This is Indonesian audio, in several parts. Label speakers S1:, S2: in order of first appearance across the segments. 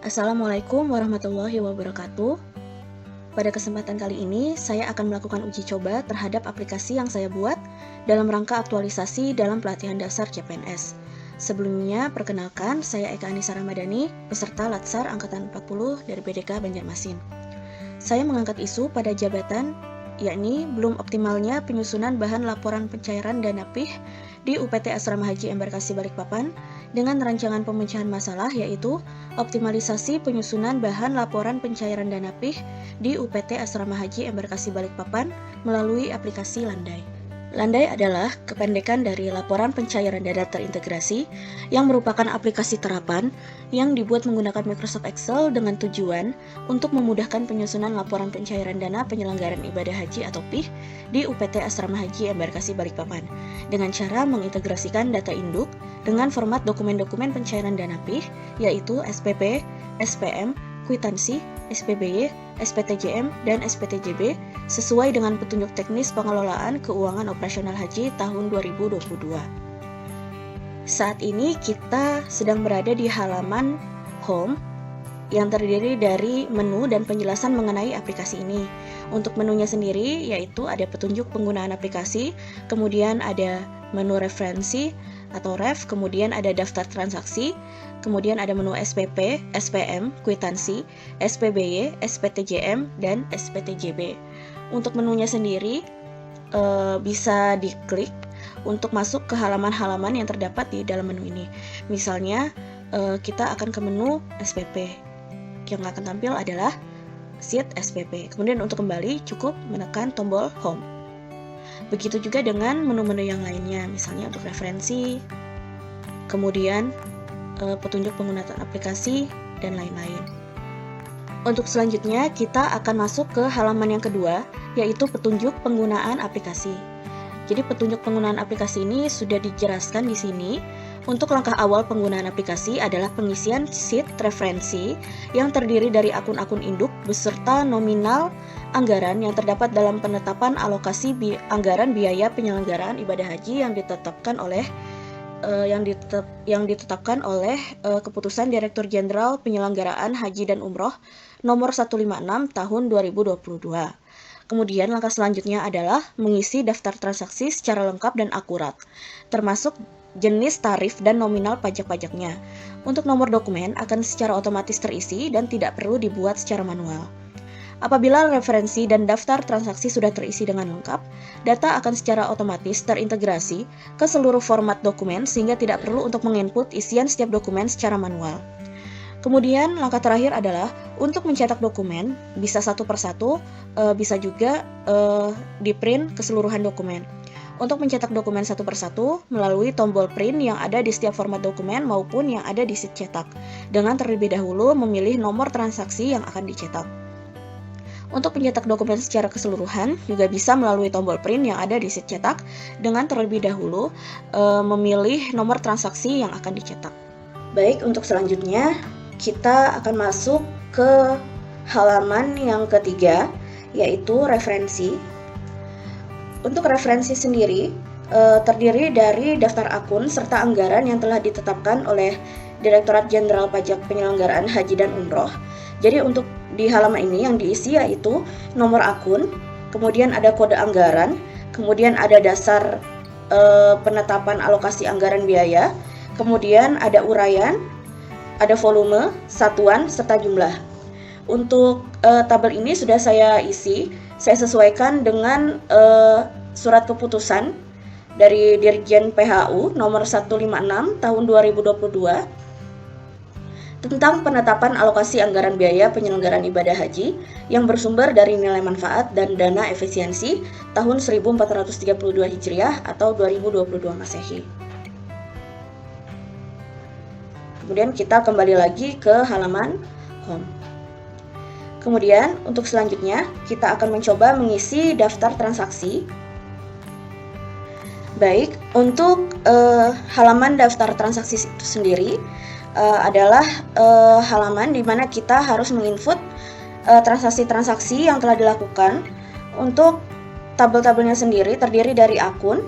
S1: Assalamualaikum warahmatullahi wabarakatuh. Pada kesempatan kali ini, saya akan melakukan uji coba terhadap aplikasi yang saya buat dalam rangka aktualisasi dalam pelatihan dasar CPNS. Sebelumnya, perkenalkan, saya Eka Anissa Ramadhani, peserta Latsar Angkatan 40 dari BDK Banjarmasin. Saya mengangkat isu pada jabatan, yakni belum optimalnya penyusunan bahan laporan pencairan dana PIH di UPT Asrama Haji Embarkasi Balikpapan dengan rancangan pemecahan masalah yaitu optimalisasi penyusunan bahan laporan pencairan dana PIH di UPT Asrama Haji Embarkasi Balikpapan melalui aplikasi Landai. Landai adalah kependekan dari Laporan Pencairan Dana Terintegrasi yang merupakan aplikasi terapan yang dibuat menggunakan Microsoft Excel dengan tujuan untuk memudahkan penyusunan laporan pencairan dana penyelenggaraan ibadah haji atau PIH di UPT Asrama Haji Embarkasi Balikpapan dengan cara mengintegrasikan data induk dengan format dokumen-dokumen pencairan dana PIH yaitu SPP, SPM, kwitansi, SPBY, SPTJM, dan SPTJB sesuai dengan petunjuk teknis pengelolaan keuangan operasional haji tahun 2022. Saat ini kita sedang berada di halaman Home yang terdiri dari menu dan penjelasan mengenai aplikasi ini. Untuk menunya sendiri yaitu ada petunjuk penggunaan aplikasi, kemudian ada menu referensi atau ref, kemudian ada daftar transaksi, kemudian ada menu SPP, SPM, kwitansi, SPBY, SPTJM, dan SPTJB. Untuk menunya sendiri bisa diklik untuk masuk ke halaman-halaman yang terdapat di dalam menu ini. Misalnya kita akan ke menu SPP. Yang akan tampil adalah sheet SPP. Kemudian untuk kembali cukup menekan tombol Home. Begitu juga dengan menu-menu yang lainnya, misalnya untuk referensi, kemudian petunjuk penggunaan aplikasi, dan lain-lain. Untuk selanjutnya, kita akan masuk ke halaman yang kedua, yaitu petunjuk penggunaan aplikasi. Jadi petunjuk penggunaan aplikasi ini sudah dijelaskan di sini. Untuk langkah awal penggunaan aplikasi adalah pengisian sheet referensi yang terdiri dari akun-akun induk beserta nominal anggaran yang terdapat dalam penetapan alokasi anggaran biaya penyelenggaraan ibadah haji yang ditetapkan oleh Keputusan Direktur Jenderal Penyelenggaraan Haji dan Umroh Nomor 156 Tahun 2022. Kemudian langkah selanjutnya adalah mengisi daftar transaksi secara lengkap dan akurat, termasuk jenis tarif dan nominal pajak-pajaknya. Untuk nomor dokumen akan secara otomatis terisi dan tidak perlu dibuat secara manual. Apabila referensi dan daftar transaksi sudah terisi dengan lengkap, data akan secara otomatis terintegrasi ke seluruh format dokumen sehingga tidak perlu untuk menginput isian setiap dokumen secara manual. Kemudian langkah terakhir adalah untuk mencetak dokumen, bisa satu persatu, bisa juga di-print keseluruhan dokumen. Untuk mencetak dokumen satu persatu melalui tombol print yang ada di setiap format dokumen maupun yang ada di sheet cetak, dengan terlebih dahulu memilih nomor transaksi yang akan dicetak. Untuk mencetak dokumen secara keseluruhan juga bisa melalui tombol print yang ada di sheet cetak dengan terlebih dahulu memilih nomor transaksi yang akan dicetak. Baik, untuk selanjutnya kita akan masuk ke halaman yang ketiga, yaitu referensi. Untuk referensi sendiri terdiri dari daftar akun serta anggaran yang telah ditetapkan oleh Direktorat Jenderal Pajak Penyelenggaraan Haji dan Umroh. Jadi untuk di halaman ini yang diisi yaitu nomor akun, kemudian ada kode anggaran, kemudian ada dasar penetapan alokasi anggaran biaya, kemudian ada uraian, ada volume, satuan, serta jumlah. Untuk tabel ini sudah saya isi, saya sesuaikan dengan surat keputusan dari Dirjen PHU nomor 156 tahun 2022 tentang penetapan alokasi anggaran biaya penyelenggaraan ibadah haji yang bersumber dari nilai manfaat dan dana efisiensi tahun 1432 Hijriah atau 2022 Masehi. Kemudian kita kembali lagi ke halaman Home. Kemudian untuk selanjutnya kita akan mencoba mengisi daftar transaksi. Baik, untuk halaman daftar transaksi itu sendiri adalah halaman di mana kita harus menginput transaksi-transaksi yang telah dilakukan. Untuk tabel-tabelnya sendiri terdiri dari akun,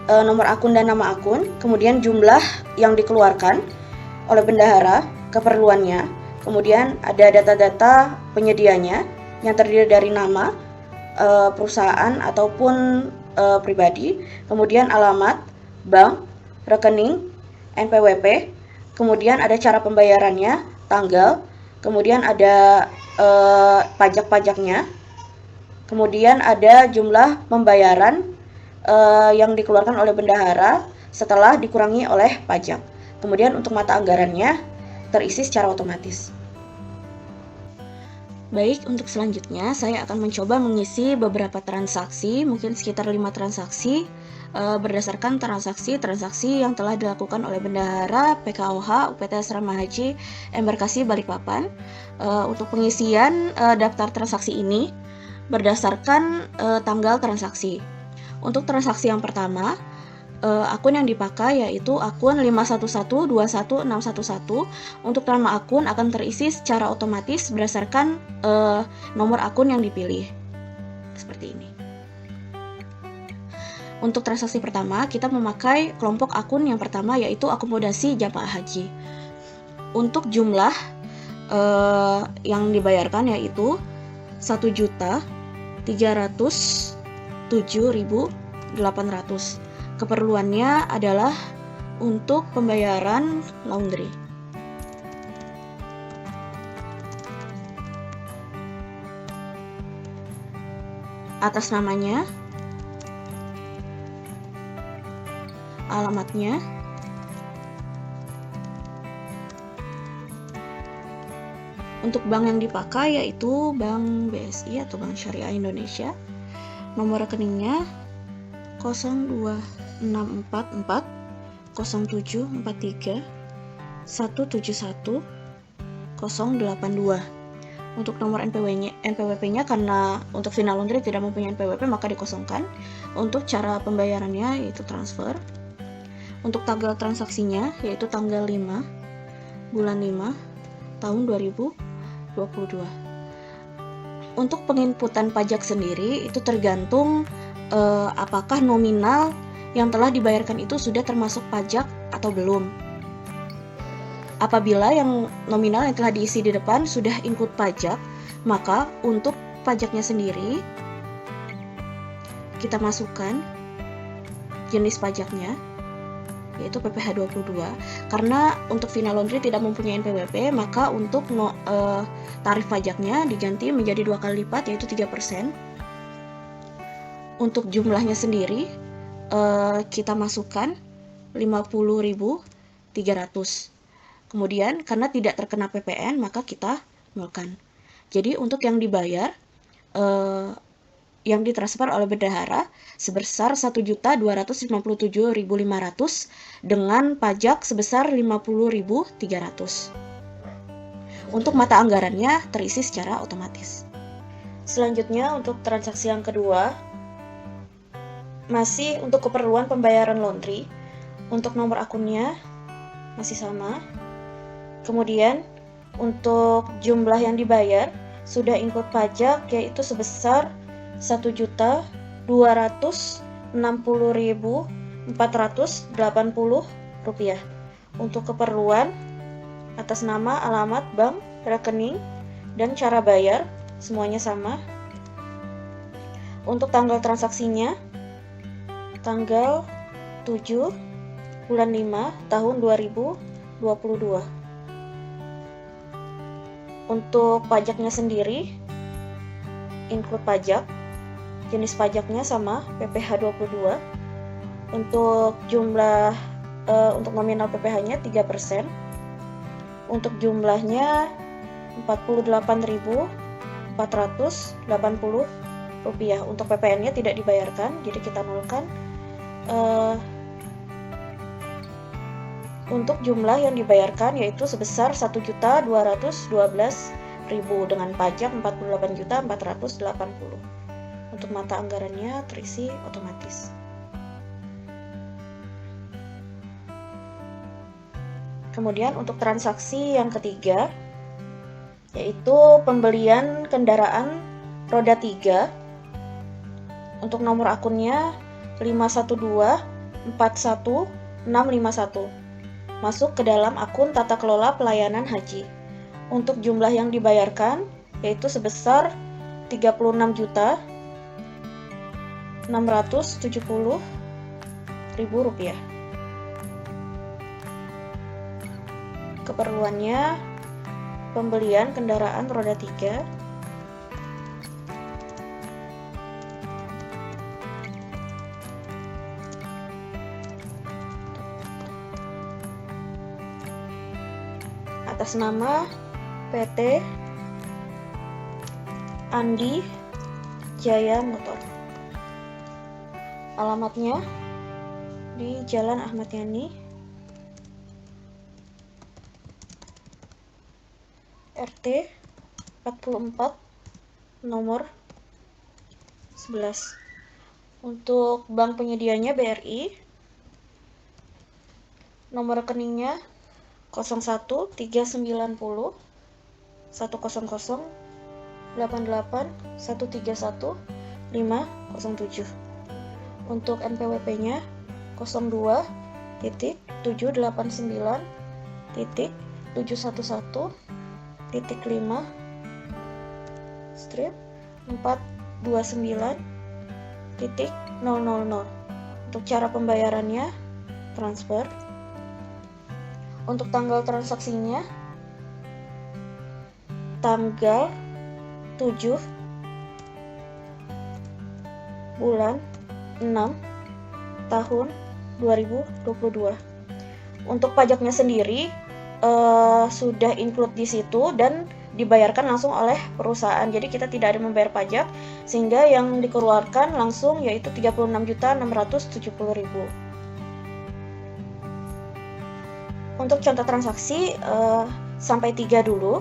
S1: nomor akun dan nama akun, kemudian jumlah yang dikeluarkan oleh bendahara, keperluannya, Kemudian ada data-data penyedianya yang terdiri dari nama, perusahaan ataupun pribadi, kemudian alamat, bank, rekening, NPWP, kemudian ada cara pembayarannya, tanggal, kemudian ada pajak-pajaknya, kemudian ada jumlah pembayaran yang dikeluarkan oleh bendahara setelah dikurangi oleh pajak. Kemudian untuk mata anggarannya terisi secara otomatis. Baik, untuk selanjutnya saya akan mencoba mengisi beberapa transaksi, mungkin sekitar 5 transaksi, berdasarkan transaksi yang telah dilakukan oleh bendahara, PKOH, UPT Asrama Haji Embarkasi Balikpapan. Untuk pengisian daftar transaksi ini berdasarkan tanggal transaksi. Untuk transaksi yang pertama, akun yang dipakai yaitu akun 511211611. Untuk nama akun akan terisi secara otomatis berdasarkan nomor akun yang dipilih. Seperti ini. Untuk transaksi pertama, kita memakai kelompok akun yang pertama yaitu akomodasi jamaah haji. Untuk jumlah yang dibayarkan yaitu 1.307.800. Keperluannya adalah untuk pembayaran laundry. Atas namanya, alamatnya, untuk bank yang dipakai yaitu Bank BSI atau Bank Syariah Indonesia. Nomor rekeningnya 026440743171 082. Untuk nomor NPWP-nya karena untuk final laundry tidak mempunyai NPWP maka dikosongkan. Untuk cara pembayarannya yaitu transfer. Untuk tanggal transaksinya yaitu tanggal 5 bulan 5 tahun 2022. Untuk penginputan pajak sendiri itu tergantung apakah nominal yang telah dibayarkan itu sudah termasuk pajak atau belum. Apabila yang nominal yang telah diisi di depan sudah input pajak, maka untuk pajaknya sendiri kita masukkan jenis pajaknya yaitu PPh 22. Karena untuk final laundry tidak mempunyai NPWP, maka untuk tarif pajaknya diganti menjadi 2 kali lipat yaitu 3%. Untuk jumlahnya sendiri kita masukkan 50.300. Kemudian karena tidak terkena PPN maka kita nolkan. Jadi untuk yang dibayar yang ditransfer oleh bendahara sebesar 1.257.500 dengan pajak sebesar 50.300. Untuk mata anggarannya terisi secara otomatis. Selanjutnya untuk transaksi yang kedua, masih untuk keperluan pembayaran laundry. Untuk nomor akunnya masih sama. Kemudian untuk jumlah yang dibayar sudah input pajak yaitu sebesar 1.260.480 rupiah. Untuk keperluan atas nama, alamat, bank, rekening, dan cara bayar semuanya sama. Untuk tanggal transaksinya tanggal 7 bulan 5 tahun 2022. Untuk pajaknya sendiri include pajak, jenis pajaknya sama PPh 22. Untuk jumlah untuk nominal PPh-nya 3%. Untuk jumlahnya 48.480 rupiah. Untuk PPN-nya tidak dibayarkan, jadi kita nolkan. Untuk jumlah yang dibayarkan yaitu sebesar 1.212.000 dengan pajak 48.480. Untuk mata anggarannya terisi otomatis. Kemudian untuk transaksi yang ketiga yaitu pembelian kendaraan roda 3. Untuk nomor akunnya 5124161 masuk ke dalam akun tata kelola pelayanan haji. untuk jumlah yang dibayarkan yaitu sebesar Rp36.670.000. Keperluannya pembelian kendaraan roda 3, atas nama PT Andi Jaya Motor. Alamatnya di Jalan Ahmad Yani, RT 44, nomor 11. Untuk bank penyedianya BRI, nomor rekeningnya 01 390 100 88 131 507. Untuk NPWP-nya 02.789.711.5 strip 429.000. Untuk cara pembayarannya transfer. Untuk tanggal transaksinya tanggal 7 bulan 6 tahun 2022. Untuk pajaknya sendiri sudah include di situ dan dibayarkan langsung oleh perusahaan. Jadi kita tidak ada membayar pajak, sehingga yang dikeluarkan langsung yaitu Rp36.670.000. Untuk contoh transaksi sampai 3 dulu.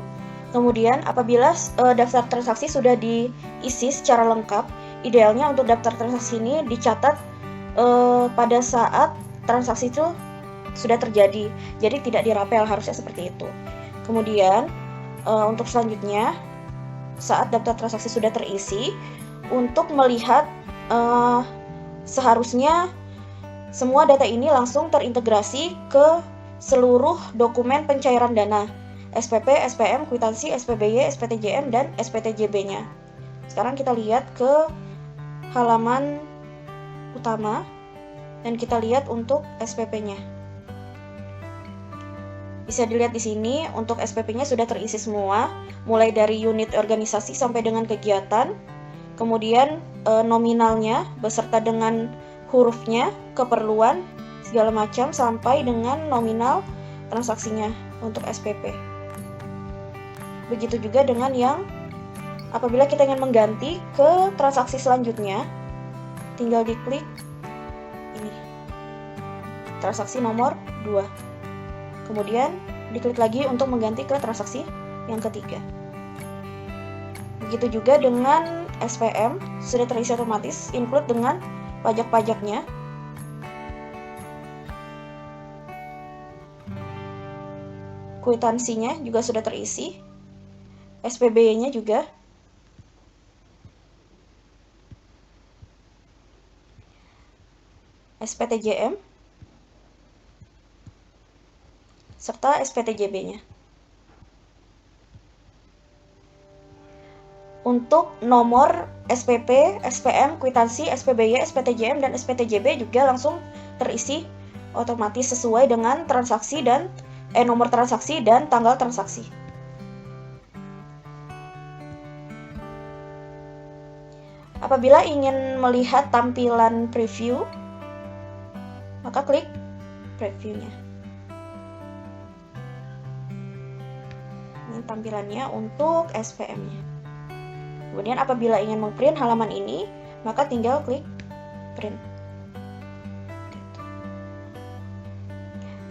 S1: Kemudian apabila daftar transaksi sudah diisi secara lengkap, idealnya untuk daftar transaksi ini dicatat pada saat transaksi itu sudah terjadi. Jadi tidak dirapel, harusnya seperti itu. Kemudian untuk selanjutnya, saat daftar transaksi sudah terisi, untuk melihat seharusnya semua data ini langsung terintegrasi ke seluruh dokumen pencairan dana, SPP, SPM, kwitansi, SPBY, SPTJM, dan SPTJB-nya. Sekarang kita lihat ke halaman utama dan kita lihat untuk SPP-nya. Bisa dilihat di sini untuk SPP-nya sudah terisi semua, mulai dari unit organisasi sampai dengan kegiatan, kemudian nominalnya beserta dengan hurufnya, keperluan, segala macam sampai dengan nominal transaksinya untuk SPP. Begitu juga dengan yang apabila kita ingin mengganti ke transaksi selanjutnya, tinggal diklik ini, transaksi nomor 2. Kemudian diklik lagi untuk mengganti ke transaksi yang ketiga. Begitu juga dengan SPM, sudah terisi otomatis, include dengan pajak-pajaknya. Kwitansinya juga sudah terisi, SPBY-nya juga. SPTJM serta SPTJB-nya. Untuk nomor SPP, SPM, kwitansi, SPBY, SPTJM, dan SPTJB juga langsung terisi otomatis sesuai dengan transaksi dan nomor transaksi dan tanggal transaksi. Apabila ingin melihat tampilan preview, maka klik preview-nya. Ini tampilannya untuk SPM-nya. Kemudian apabila ingin mengprint halaman ini, maka tinggal klik print.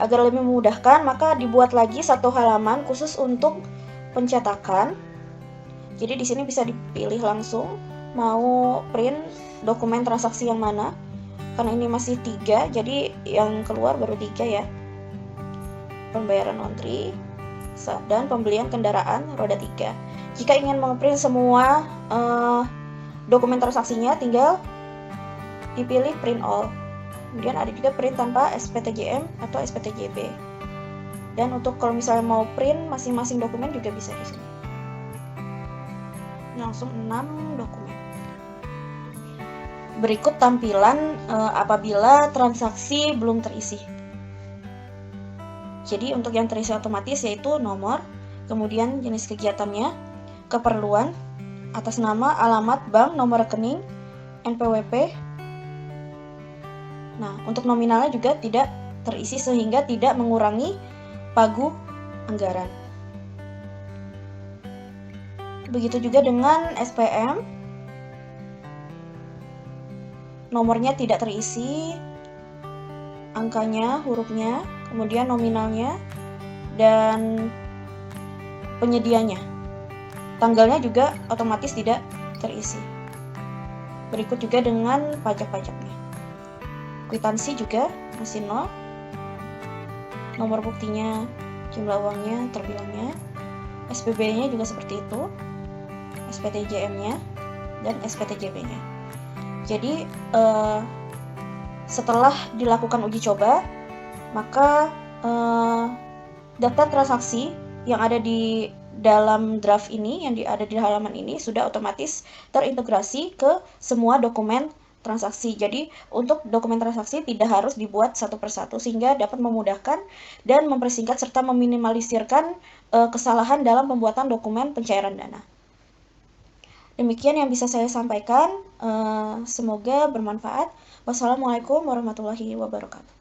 S1: Agar lebih memudahkan, maka dibuat lagi satu halaman khusus untuk pencetakan. Jadi di sini bisa dipilih langsung mau print dokumen transaksi yang mana. Karena ini masih 3, jadi yang keluar baru 3 ya. Pembayaran laundry dan pembelian kendaraan roda 3. Jika ingin mengprint semua dokumen transaksinya, tinggal dipilih print all. Kemudian ada juga print tanpa SPTJM atau SPTJB. Dan untuk kalau misalnya mau print masing-masing dokumen juga bisa di sini. Langsung 6 dokumen. Berikut tampilan apabila transaksi belum terisi. Jadi untuk yang terisi otomatis yaitu nomor, kemudian jenis kegiatannya, keperluan, atas nama, alamat, bank, nomor rekening, NPWP. Nah, untuk nominalnya juga tidak terisi sehingga tidak mengurangi pagu anggaran. Begitu juga dengan SPM, nomornya tidak terisi, angkanya, hurufnya, kemudian nominalnya, dan penyedianya. Tanggalnya juga otomatis tidak terisi. Berikut juga dengan pajak-pajaknya. Kwitansi juga masih 0. Nomor buktinya, jumlah uangnya, terbilangnya. SPB-nya juga seperti itu. SPTJM-nya dan SPTJB-nya. Jadi setelah dilakukan uji coba, maka daftar transaksi yang ada di dalam draft ini, yang ada di halaman ini, sudah otomatis terintegrasi ke semua dokumen transaksi. Jadi untuk dokumen transaksi tidak harus dibuat satu persatu, sehingga dapat memudahkan dan mempersingkat serta meminimalisirkan kesalahan dalam pembuatan dokumen pencairan dana. Demikian yang bisa saya sampaikan, semoga bermanfaat. Wassalamualaikum warahmatullahi wabarakatuh.